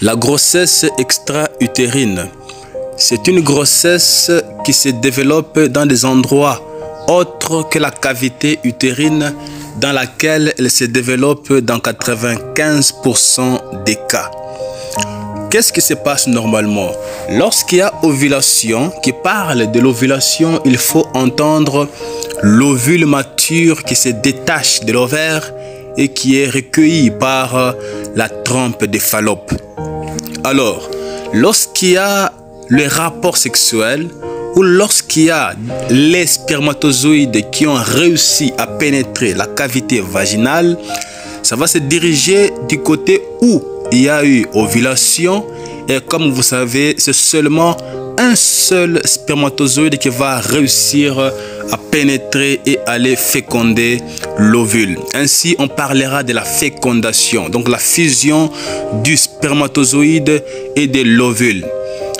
La grossesse extra-utérine, c'est une grossesse qui se développe dans des endroits autres que la cavité utérine dans laquelle elle se développe dans 95% des cas. Qu'est-ce qui se passe normalement? Lorsqu'il y a ovulation, qui parle de l'ovulation, il faut entendre l'ovule mature qui se détache de l'ovaire et qui est recueilli par la trompe de Fallope. Alors, lorsqu'il y a le rapport sexuel ou lorsqu'il y a les spermatozoïdes qui ont réussi à pénétrer la cavité vaginale, ça va se diriger du côté où il y a eu ovulation. Et comme vous savez, c'est seulement un seul spermatozoïde qui va réussir à pénétrer et aller féconder l'ovule. Ainsi, on parlera de la fécondation, donc la fusion du spermatozoïde et de l'ovule.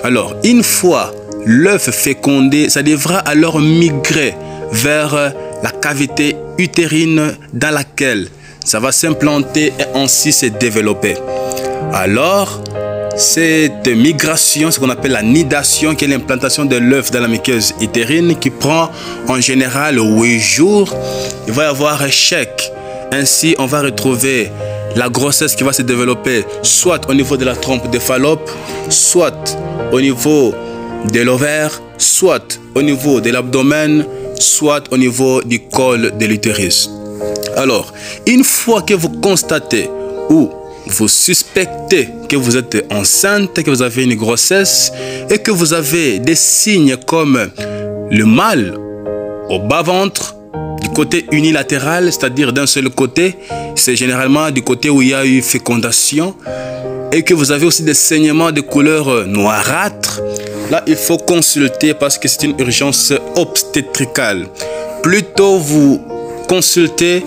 Alors, une fois l'œuf fécondé, ça devra alors migrer vers la cavité utérine dans laquelle ça va s'implanter et ainsi se développer. Alors, cette migration, ce qu'on appelle la nidation, qui est l'implantation de l'œuf dans la muqueuse utérine, qui prend en général 8 jours, il va y avoir un chèque. Ainsi, on va retrouver la grossesse qui va se développer soit au niveau de la trompe de Fallope, soit au niveau de l'ovaire, soit au niveau de l'abdomen, soit au niveau du col de l'utérus. Alors, une fois que vous constatez ou vous suspectez que vous êtes enceinte, que vous avez une grossesse et que vous avez des signes comme le mal au bas-ventre, du côté unilatéral, c'est-à-dire d'un seul côté, c'est généralement du côté où il y a eu fécondation, et que vous avez aussi des saignements de couleur noirâtre, là il faut consulter parce que c'est une urgence obstétricale. Plus tôt vous consultez,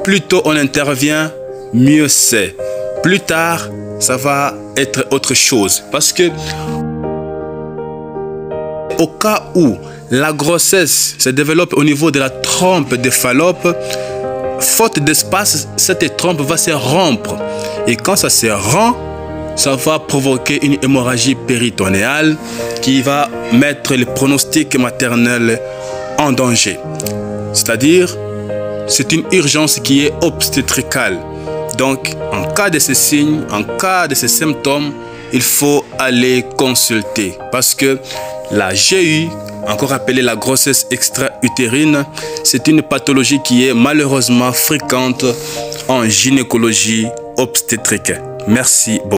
plus tôt on intervient, mieux c'est. Plus tard, ça va être autre chose. Parce que au cas où la grossesse se développe au niveau de la trompe de Fallope, faute d'espace, cette trompe va se rompre. Et quand ça se rompt, ça va provoquer une hémorragie péritonéale qui va mettre le pronostic maternel en danger. C'est-à-dire, c'est une urgence qui est obstétricale. Donc, en cas de ces signes, en cas de ces symptômes, il faut aller consulter. Parce que la GU, encore appelée la grossesse extra-utérine, c'est une pathologie qui est malheureusement fréquente en gynécologie obstétrique. Merci beaucoup.